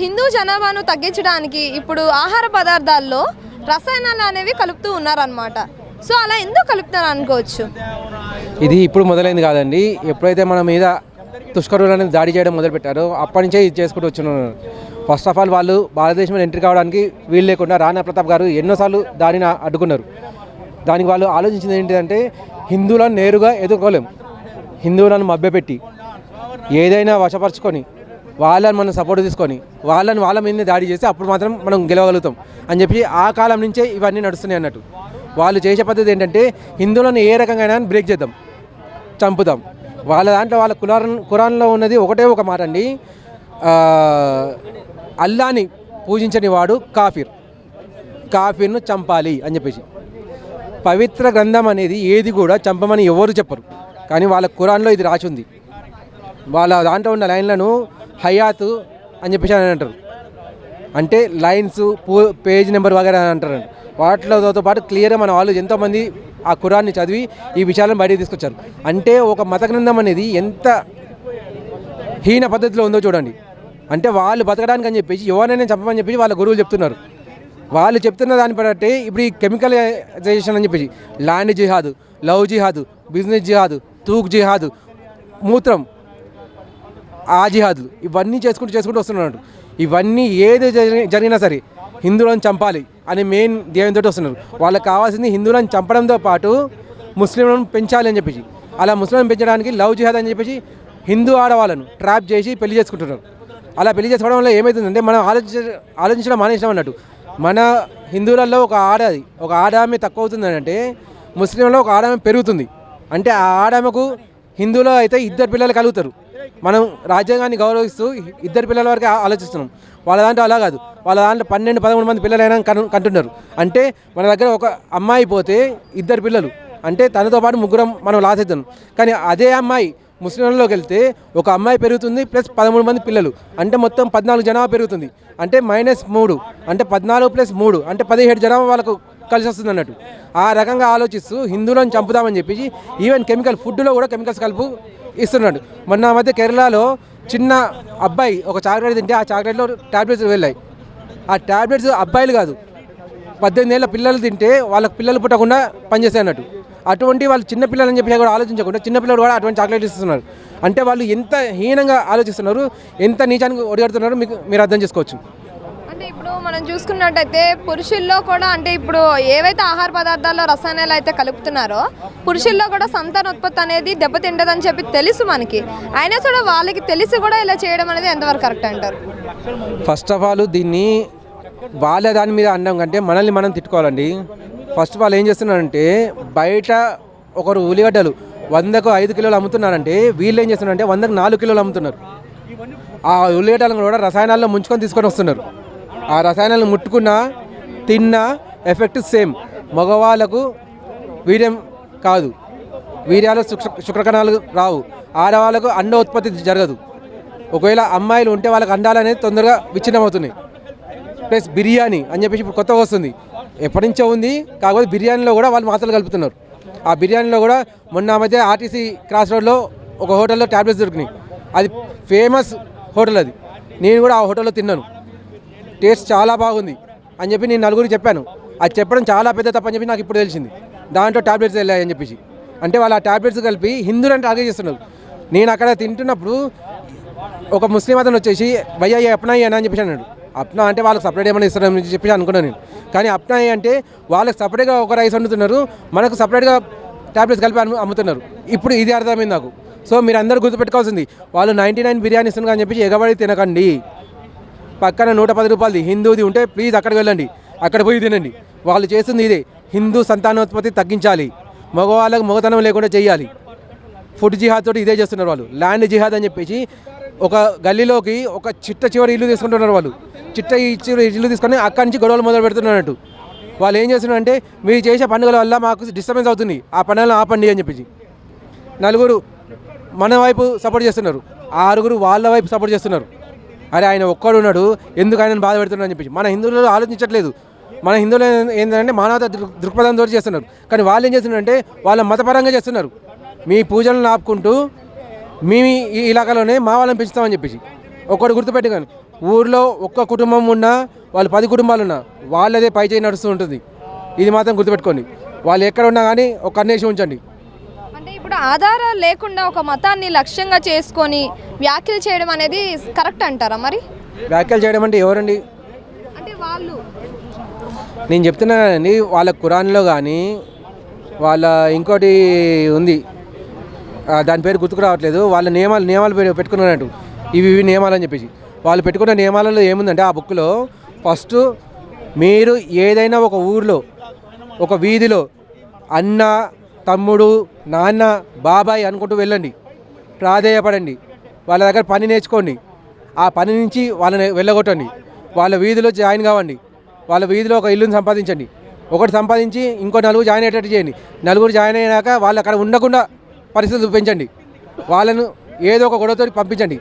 హిందూ జనాభాను తగ్గించడానికి ఇప్పుడు ఆహార పదార్థాల్లో రసాయనాలు అనేవి కలుపుతూ ఉన్నారన్నమాట. సో అలా ఎందుకు కలుపుతారు అనుకోవచ్చు. ఇది ఇప్పుడు మొదలైంది కాదండి. ఎప్పుడైతే మన మీద తుష్కరులు అనేది దాడి చేయడం మొదలుపెట్టారో అప్పటి నుంచే ఇది చేసుకుంటూ వచ్చున్నారు. ఫస్ట్ ఆఫ్ ఆల్ వాళ్ళు భారతదేశంలో ఎంట్రీ కావడానికి వీలు లేకుండా రాణా ప్రతాప్ గారు ఎన్నోసార్లు దానిని అడ్డుకున్నారు. దానికి వాళ్ళు ఆలోచించింది ఏంటిదంటే హిందువులను నేరుగా ఎదుర్కోలేం, హిందువులను మభ్యపెట్టి ఏదైనా వశపరుచుకొని వాళ్ళని మనం సపోర్ట్ తీసుకొని వాళ్ళ మీదనే దాడి చేస్తే అప్పుడు మాత్రం మనం గెలవగలుగుతాం అని చెప్పి ఆ కాలం నుంచే ఇవన్నీ నడుస్తున్నాయి అన్నట్టు. వాళ్ళు చేసే పద్ధతి ఏంటంటే హిందువులను ఏ రకంగా బ్రేక్ చేద్దాం, చంపుదాం. వాళ్ళ దాంట్లో వాళ్ళ ఖురాన్లో ఉన్నది ఒకటే ఒక మాట అండి, అల్లాని పూజించని వాడు కాఫీర్ను చంపాలి అని చెప్పేసి. పవిత్ర గ్రంథం అనేది ఏది కూడా చంపమని ఎవరు చెప్పరు, కానీ వాళ్ళ ఖురాన్లో ఇది రాసి ఉంది. వాళ్ళ దాంట్లో ఉన్న లైన్లను హయాత్ అని చెప్పేసి అని అంటారు, అంటే లైన్స్ పేజ్ నెంబర్ వగేరా అని అంటారు. వాటితో పాటు క్లియర్గా మన వాళ్ళు ఎంతోమంది ఆ ఖురాన్ని చదివి ఈ విషయాలను బయటకు తీసుకొచ్చారు. అంటే ఒక మత గ్రంథం అనేది ఎంత హీన పద్ధతిలో ఉందో చూడండి. అంటే వాళ్ళు బతకడానికి అని చెప్పేసి ఎవరైనా చంపమని చెప్పేసి వాళ్ళ గురువులు చెప్తున్నారు. వాళ్ళు చెప్తున్న దాన్ని బట్టి ఇప్పుడు ఈ కెమికలైజేషన్ అని చెప్పేసి ల్యాండ్ జిహాద్, లవ్ జిహాద్, బిజినెస్ జిహాద్, తూక్ జిహాద్, మూత్రం ఆ జిహాదులు ఇవన్నీ చేసుకుంటూ వస్తున్నారు. ఇవన్నీ ఏది జరిగినా సరే హిందువులను చంపాలి అనే మెయిన్ ధ్యేయంతో వస్తున్నారు. వాళ్ళకి కావాల్సింది హిందువులను చంపడంతో పాటు ముస్లింలను పెంచాలి అని చెప్పేసి. అలా ముస్లింలను పెంచడానికి లవ్ జిహాద్ అని చెప్పేసి హిందూ ఆడవాళ్ళను ట్రాప్ చేసి పెళ్లి చేసుకుంటున్నారు. అలా పెళ్లి చేసుకోవడం వల్ల ఏమవుతుందంటే మనం ఆలోచించడం మానేసినాం అన్నట్టు. మన హిందువులలో ఒక ఆడామె తక్కువ అవుతుంది అంటే ముస్లింలో ఒక ఆడామె పెరుగుతుంది. అంటే ఆ ఆడామెకు హిందువులో అయితే 2 పిల్లలు కలుగుతారు. మనం రాజ్యాంగాన్ని గౌరవిస్తూ 2 పిల్లల వరకు ఆలోచిస్తున్నాం. వాళ్ళ దాంట్లో అలా కాదు, వాళ్ళ దాంట్లో 12-13 మంది పిల్లలైనా కంటున్నారు. అంటే మన దగ్గర ఒక అమ్మాయి పోతే 2 పిల్లలు, అంటే తనతో పాటు ముగ్గురం మనం లాసేద్దాం. కానీ అదే అమ్మాయి ముస్లింలలోకి వెళ్తే ఒక అమ్మాయి పెరుగుతుంది ప్లస్ 13 మంది పిల్లలు, అంటే మొత్తం 14 జనాభా పెరుగుతుంది. అంటే -3 అంటే 14 + 3 అంటే 17 జనాభా వాళ్ళకు కలిసి వస్తుంది అన్నట్టు. ఆ రకంగా ఆలోచిస్తూ హిందువులను చంపుదామని చెప్పేసి ఈవెన్ ఫుడ్లో కూడా కెమికల్స్ కలుపు ఇస్తున్నాడు. మొన్న మధ్య కేరళలో చిన్న అబ్బాయి ఒక చాక్లెట్ తింటే ఆ చాక్లెట్లో ట్యాబ్లెట్స్ వెళ్ళాయి. ఆ ట్యాబ్లెట్స్ అబ్బాయిలు కాదు 18 ఏళ్ళ పిల్లలు తింటే వాళ్ళకి పిల్లలు పుట్టకుండా పనిచేస్తాయి అన్నట్టు. అటువంటి వాళ్ళు చిన్న పిల్లలని చెప్పి కూడా ఆలోచించకుండా చిన్నపిల్లలు కూడా అటువంటి చాక్లెట్ ఇస్తున్నారు. అంటే వాళ్ళు ఎంత హీనంగా ఆలోచిస్తున్నారు, ఎంత నీచానికి ఒడిగడుతున్నారో మీరు అర్థం చేసుకోవచ్చు. అంటే ఇప్పుడు మనం చూసుకున్నట్టయితే పురుషుల్లో కూడా అంటే ఇప్పుడు ఏవైతే ఆహార పదార్థాల్లో రసాయనాలు అయితే కలుపుతున్నారో పురుషుల్లో కూడా సంతానోత్పత్తి అనేది దెబ్బతింటదని చెప్పి తెలుసు మనకి. అయినా కూడా వాళ్ళకి తెలిసి కూడా ఇలా చేయడం అనేది ఎంతవరకు కరెక్ట్ అంటారు? ఫస్ట్ ఆఫ్ ఆల్ దీన్ని వాళ్ళ దాని మీద అనడం కంటే మనల్ని మనం తిట్టుకోవాలండి. ఫస్ట్ ఆఫ్ ఆల్ ఏం చేస్తున్నారంటే బయట ఒకరు ఉల్లిగడ్డలు 100కు 5 కిలోలు అమ్ముతున్నారంటే వీళ్ళు ఏం చేస్తున్నారంటే 100కు 4 కిలోలు అమ్ముతున్నారు. ఆ ఉల్లిగడ్డలను కూడా రసాయనాల్లో ముంచుకొని తీసుకొని వస్తున్నారు. ఆ రసాయనాలను ముట్టుకున్నా తిన్నా ఎఫెక్ట్ సేమ్. మగవాళ్ళకు వీర్యం కాదు, వీర్యాలు శుక్రకణాలు రావు, ఆడవాళ్ళకు అండ ఉత్పత్తి జరగదు. ఒకవేళ అమ్మాయిలు ఉంటే వాళ్ళకి అండాలు అనేది తొందరగా విచ్ఛిన్నం అవుతున్నాయి. ప్లస్ బిర్యానీ అని చెప్పేసి ఇప్పుడు కొత్తగా వస్తుంది, ఎప్పటి నుంచో ఉంది. కాకపోతే బిర్యానీలో కూడా వాళ్ళు మాత్రలు కలుపుతున్నారు. ఆ బిర్యానీలో కూడా మొన్న మధ్య ఆర్టీసీ క్రాస్ రోడ్లో ఒక హోటల్లో ట్యాబ్లెట్స్ దొరికినాయి. అది ఫేమస్ హోటల్, అది నేను కూడా ఆ హోటల్లో తిన్నాను. టేస్ట్ చాలా బాగుంది అని చెప్పి నేను నలుగురికి చెప్పాను. అది చెప్పడం చాలా పెద్ద తప్పని చెప్పి నాకు ఇప్పుడు తెలిసింది. దాంట్లో ట్యాబ్లెట్స్ వెళ్ళాయని చెప్పేసి. అంటే వాళ్ళు ఆ ట్యాబ్లెట్స్ కలిపి హిందువులను టార్గెట్ చేస్తున్నారు. నేను అక్కడ తింటున్నప్పుడు ఒక ముస్లిం అతను వచ్చేసి భయ్యా అప్నా అని చెప్పేసి అన్నాడు. అప్నా అంటే వాళ్ళకి సపరేట్ ఏమైనా ఇస్తారని చెప్పేసి అనుకున్నాను నేను. కానీ అప్నా అంటే వాళ్ళకి సపరేట్గా ఒక రైస్ వండుతున్నారు, మనకు సపరేట్గా ట్యాబ్లెట్స్ కలిపి అమ్ముతున్నారు. ఇప్పుడు ఇది అర్థమైంది నాకు. సో మీరు అందరూ గుర్తుపెట్టుకోవాల్సింది, వాళ్ళు 99 బిర్యానీ ఇస్తున్నారు అని చెప్పేసి ఎగబడి తినకండి. పక్కన 110 రూపాయలది హిందూది ఉంటే ప్లీజ్ అక్కడికి వెళ్ళండి, అక్కడ పోయి తినండి. వాళ్ళు చేస్తుంది ఇదే, హిందూ సంతానోత్పత్తి తగ్గించాలి, మగవాళ్ళకు మగతనం లేకుండా చేయాలి. ఫుడ్ జిహాద్ తోటి ఇదే చేస్తున్నారు వాళ్ళు. ల్యాండ్ జిహాద్ అని చెప్పేసి ఒక గల్లీలోకి ఒక చివరి ఇల్లు తీసుకుంటున్నారు. వాళ్ళు ఇల్లు తీసుకొని అక్కడి నుంచి గొడవలు మొదలు పెడుతున్నట్టు. వాళ్ళు ఏం చేస్తున్నారంటే మీరు చేసే పండుగల వల్ల మాకు డిస్టర్బెన్స్ అవుతుంది, ఆ పండుగలను ఆపండి అని చెప్పేసి. 4 మన వైపు సపోర్ట్ చేస్తున్నారు, 6 వాళ్ళ వైపు సపోర్ట్ చేస్తున్నారు. అరే ఆయన ఒక్కడు ఉన్నాడు, ఎందుకు ఆయనను బాధ పెడుతున్నాడు అని చెప్పేసి. మన హిందువులు ఆలోచించట్లేదు. మన హిందువులు ఏంటంటే మానవత దృక్పథంతో చేస్తున్నారు. కానీ వాళ్ళు ఏం చేస్తున్నారంటే వాళ్ళ మతపరంగా చేస్తున్నారు. మీ పూజలను ఆపుకుంటూ మీ ఈ ఇలాకాలోనే మా వాళ్ళని పెంచుతామని చెప్పేసి ఒకటి గుర్తుపెట్టుకొని ఊర్లో ఒక్క కుటుంబం ఉన్నా వాళ్ళు 10 కుటుంబాలు ఉన్నా వాళ్ళదే పై చేయి నడుస్తూ ఉంటుంది. ఇది మాత్రం గుర్తుపెట్టుకోండి. వాళ్ళు ఎక్కడ ఉన్నా కానీ ఒక కన్నేసి ఉంచండి. అంటే ఇప్పుడు ఆధారాలు లేకుండా ఒక మతాన్ని లక్ష్యంగా చేసుకొని వ్యాఖ్యలు చేయడం అనేది కరెక్ట్ అంటారా మరి? వ్యాఖ్యలు చేయడం అంటే ఎవరండి? అంటే వాళ్ళు నేను చెప్తున్నానండి, వాళ్ళ ఖురాన్లో కానీ వాళ్ళ ఇంకోటి ఉంది, దాని పేరు గుర్తుకు రావట్లేదు. వాళ్ళ నియమాలు పెట్టుకున్నట్టు ఇవి నియమాలు అని చెప్పేసి వాళ్ళు పెట్టుకున్న నియమాలలో ఏముందంటే ఆ బుక్లో ఫస్ట్ మీరు ఏదైనా ఒక ఊర్లో ఒక వీధిలో అన్న, తమ్ముడు, నాన్న, బాబాయ్ అనుకుంటూ వెళ్ళండి, ప్రాధేయపడండి, వాళ్ళ దగ్గర పని నేర్చుకోండి, ఆ పని నుంచి వాళ్ళని వెళ్ళగొట్టండి, వాళ్ళ వీధిలో జాయిన్ కావండి, వాళ్ళ వీధిలో ఒక ఇల్లుని సంపాదించండి, ఒకటి సంపాదించి ఇంకో నలుగురు జాయిన్ అయ్యేటట్టు చేయండి, నలుగురు జాయిన్ అయినాక వాళ్ళు అక్కడ ఉండకుండా పరిస్థితులు పెంచండి, వాళ్ళను ఏదో ఒక గొడవతో పంపించండి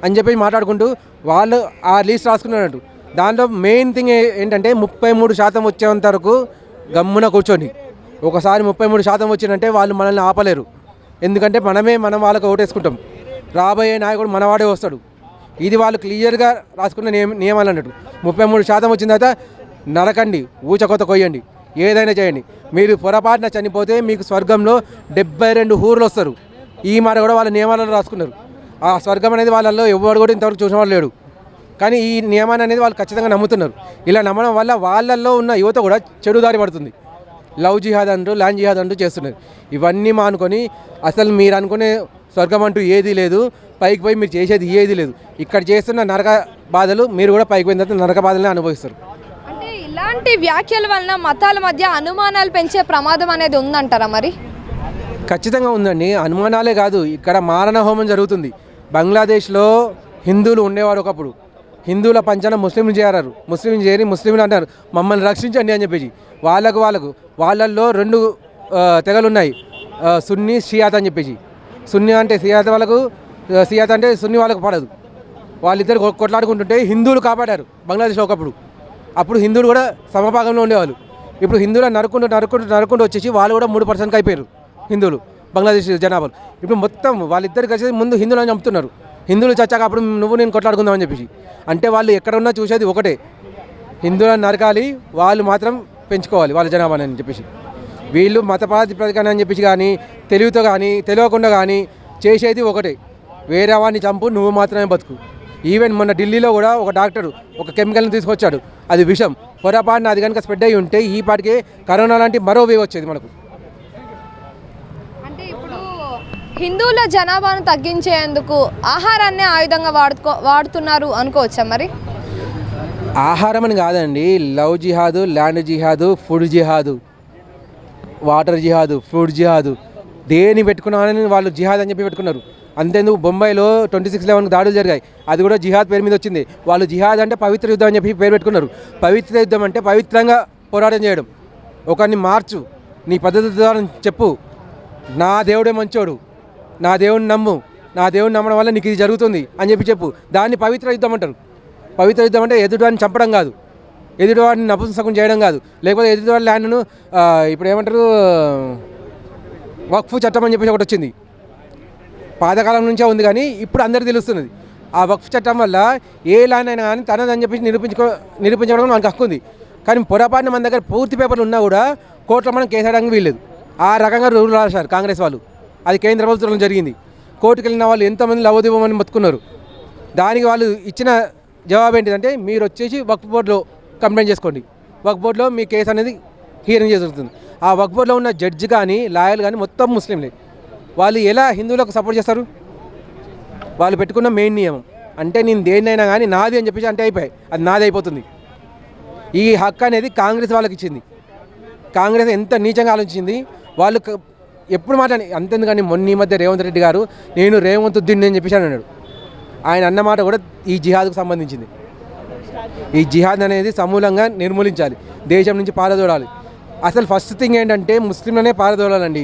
అని చెప్పి మాట్లాడుకుంటూ వాళ్ళు ఆ లిస్ట్ రాసుకున్నట్టు. దాంట్లో మెయిన్ థింగ్ ఏంటంటే 33% వచ్చేంత వరకు గమ్మున కూర్చోండి. ఒకసారి 33% వచ్చిందంటే వాళ్ళు మనల్ని ఆపలేరు. ఎందుకంటే మనం వాళ్ళకి ఓటేసుకుంటాం, రాబోయే నాయకుడు మనవాడే వస్తాడు. ఇది వాళ్ళు క్లియర్గా రాసుకున్న నియమాలు అన్నట్టు. 33% వచ్చిన తర్వాత నరకండి, ఊచకొత కొయ్యండి, ఏదైనా చేయండి. మీరు పొరపాటున చనిపోతే మీకు స్వర్గంలో 72 ఊర్లు వస్తారు. ఈ మాట కూడా వాళ్ళ నియమాలలో రాసుకున్నారు. ఆ స్వర్గం అనేది వాళ్ళల్లో ఎవరు కూడా ఇంతవరకు చూసిన వాళ్ళు లేడు. కానీ ఈ నియమాన్ని అనేది వాళ్ళు ఖచ్చితంగా నమ్ముతున్నారు. ఇలా నమ్మడం వల్ల వాళ్ళల్లో ఉన్న యువత కూడా చెడు దారి పడుతుంది. లవ్ జిహాద్ అంటూ, ల్యాండ్ జిహాద్ అంటూ చేస్తున్నారు. ఇవన్నీ మానుకొని అసలు మీరు అనుకునే స్వర్గం అంటూ ఏదీ లేదు, పైకి పోయి మీరు చేసేది ఏదీ లేదు. ఇక్కడ చేస్తున్న నరక బాధలు మీరు కూడా పైకి పోయిన తర్వాత నరక బాధలనే అనుభవిస్తారు. అంటే ఇలాంటి వ్యాఖ్యల వలన మతాల మధ్య అనుమానాలు పెంచే ప్రమాదం అనేది ఉందంటారా మరి? ఖచ్చితంగా ఉందండి. అనుమానాలే కాదు, ఇక్కడ మారణ హోమం జరుగుతుంది. బంగ్లాదేశ్లో హిందువులు ఉండేవారు ఒకప్పుడు. హిందువుల పంచన ముస్లింలు చేరారు. ముస్లింలు అంటారు మమ్మల్ని రక్షించండి అని చెప్పేసి. వాళ్ళల్లో 2 తెగలు ఉన్నాయి, సున్నీ, షియాత్ అని చెప్పేసి. సున్నీ అంటే షియాత్ అంటే సున్నీ వాళ్ళకు పడదు. వాళ్ళిద్దరు కొట్లాడుకుంటుంటే హిందువులు కాపాడారు బంగ్లాదేశ్లో ఒకప్పుడు. అప్పుడు హిందువులు కూడా సమభాగంలో ఉండేవాళ్ళు. ఇప్పుడు హిందువులు నరుకుంటూ వచ్చేసి వాళ్ళు కూడా 3% అయిపోయారు హిందువులు బంగ్లాదేశ్ జనాభాలు. ఇప్పుడు మొత్తం వాళ్ళిద్దరు కలిసి ముందు హిందువులను చంపుతున్నారు. హిందువులు చచ్చాక అప్పుడు నువ్వు నేను కొట్లాడుకుందామని చెప్పేసి. అంటే వాళ్ళు ఎక్కడున్నా చూసేది ఒకటే, హిందువులను నరకాలి, వాళ్ళు మాత్రం పెంచుకోవాలి వాళ్ళ జనాభాని అని చెప్పేసి. వీళ్ళు మత ప్రాతిపదికన అని చెప్పేసి కానీ తెలివితో కానీ తెలియకుండా కానీ చేసేది ఒకటే, వేరే వాడిని చంపు, నువ్వు మాత్రమే బతుకు. ఈవెన్ మొన్న ఢిల్లీలో కూడా ఒక డాక్టరు ఒక కెమికల్ని తీసుకొచ్చాడు, అది విషం. పొరపాటున అది కనుక స్ప్రెడ్ అయ్యి ఉంటే ఈ పాటికే కరోనా లాంటి మరో వేవ్ వచ్చేది మనకు. అంటే ఇప్పుడు హిందువుల జనాభాను తగ్గించేందుకు ఆహారాన్ని ఆయుధంగా వాడుతున్నారు అనుకోవచ్చా మరి? ఆహారం అని కాదండి, లవ్ జిహాదు, ల్యాండ్ జిహాదు, ఫుడ్ జిహాదు, వాటర్ జిహాదు, ఫుడ్ జిహాదు, దేని పెట్టుకున్నామని వాళ్ళు జిహాద్ అని చెప్పి పెట్టుకున్నారు. అంతేందుకు బొంబాయిలో 26/11 దాడులు జరిగాయి, అది కూడా జిహాద్ పేరు మీద వచ్చింది. వాళ్ళు జిహాద్ అంటే పవిత్ర యుద్ధం అని చెప్పి పేరు పెట్టుకున్నారు. పవిత్ర యుద్ధం అంటే పవిత్రంగా పోరాటం చేయడం. ఒకరిని మార్చు, నీ పద్ధతి ద్వారా చెప్పు, నా దేవుడే మంచోడు, నా దేవుడిని నమ్ము, నా దేవుడిని నమ్మడం వల్ల నీకు ఇది జరుగుతుంది అని చెప్పు. దాన్ని పవిత్ర యుద్ధం అంటారు. పవిత్ర యుద్ధం అంటే ఎదుటివాడిని చంపడం కాదు, ఎదుటివాడిని నపుంసకం చేయడం కాదు, లేకపోతే ఎదుటివాడి ల్యాండ్ను ఇప్పుడు ఏమంటారు వక్ఫ్ చట్టం అని చెప్పేసి ఒకటి వచ్చింది, పాతకాలం నుంచే ఉంది కానీ ఇప్పుడు అందరికీ తెలుస్తున్నది. ఆ వక్ఫ్ చట్టం వల్ల ఏ ల్యాండ్ అయినా కానీ తనదని చెప్పేసి నిరూపించడం మనకు హక్కు ఉంది. కానీ పొరపాటున మన దగ్గర పూర్తి పేపర్లు ఉన్నా కూడా కోర్టులో మనం కేసేయడానికి వీల్లేదు. ఆ రకంగా రూల్ రాశారు కాంగ్రెస్ వాళ్ళు. అది కేంద్ర ప్రభుత్వంలో జరిగింది. కోర్టుకు వెళ్ళిన వాళ్ళు ఎంతమంది లవోదివమని బతుకున్నారు. దానికి వాళ్ళు ఇచ్చిన జవాబు ఏంటిదంటే మీరు వచ్చేసి వక్ఫ్ బోర్డులో కంప్లైంట్ చేసుకోండి, వక్ఫ్ బోర్డులో మీ కేసు అనేది హియరింగ్ జరుగుతుంది. ఆ వక్ఫ్ బోర్డులో ఉన్న జడ్జి కానీ లాయర్లు కానీ మొత్తం ముస్లింలే. వాళ్ళు ఎలా హిందువులకు సపోర్ట్ చేస్తారు? వాళ్ళు పెట్టుకున్న మెయిన్ నియమం అంటే నేను దేన్నైనా కానీ నాది అని చెప్పేసి అంటే అయిపోయాయి, అది నాది అయిపోతుంది. ఈ హక్కు అనేది కాంగ్రెస్ వాళ్ళకి ఇచ్చింది. కాంగ్రెస్ ఎంత నీచంగా ఆలోచించింది. వాళ్ళు ఎప్పుడు మాట్లాడి అంతేందుకని మొన్న ఈ మధ్య రేవంత్ రెడ్డి గారు నేను రేవంతుద్దీన్ని అని చెప్పేసి అన్నాడు. ఆయన అన్నమాట కూడా ఈ జిహాద్కు సంబంధించింది. ఈ జిహాద్ అనేది సమూలంగా నిర్మూలించాలి, దేశం నుంచి పారదోడాలి. అసలు ఫస్ట్ థింగ్ ఏంటంటే ముస్లింలనే పారదోడాలండి.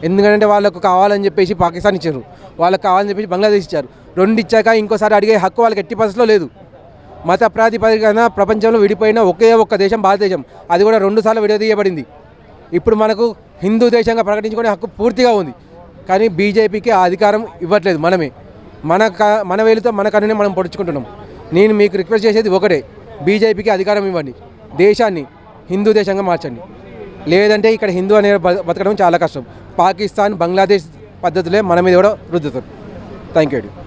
ఎందుకంటే వాళ్ళకు కావాలని చెప్పేసి పాకిస్తాన్ ఇచ్చారు, వాళ్ళకి కావాలని చెప్పేసి బంగ్లాదేశ్ ఇచ్చారు. 2 ఇచ్చాక ఇంకోసారి అడిగే హక్కు వాళ్ళకి ఎట్టి పరిస్థితిలో లేదు. మత ప్రాతిపదికన ప్రపంచంలో విడిపోయిన ఒకే ఒక్క దేశం భారతదేశం, అది కూడా 2 సార్లు విడదీయబడింది. ఇప్పుడు మనకు హిందూ దేశంగా ప్రకటించుకునే హక్కు పూర్తిగా ఉంది. కానీ బీజేపీకి ఆ అధికారం ఇవ్వట్లేదు. మనమే మన వేలుతో మన కన్నునే మనం పొడుచుకుంటున్నాం. నేను మీకు రిక్వెస్ట్ చేసేది ఒకటే, బీజేపీకి అధికారం ఇవ్వండి, దేశాన్ని హిందూ దేశంగా మార్చండి. లేదంటే ఇక్కడ హిందూ అనే బతకడం చాలా కష్టం. పాకిస్తాన్, బంగ్లాదేశ్ పద్ధతులే మన మీద కూడా రుద్దుతారు. Thank you.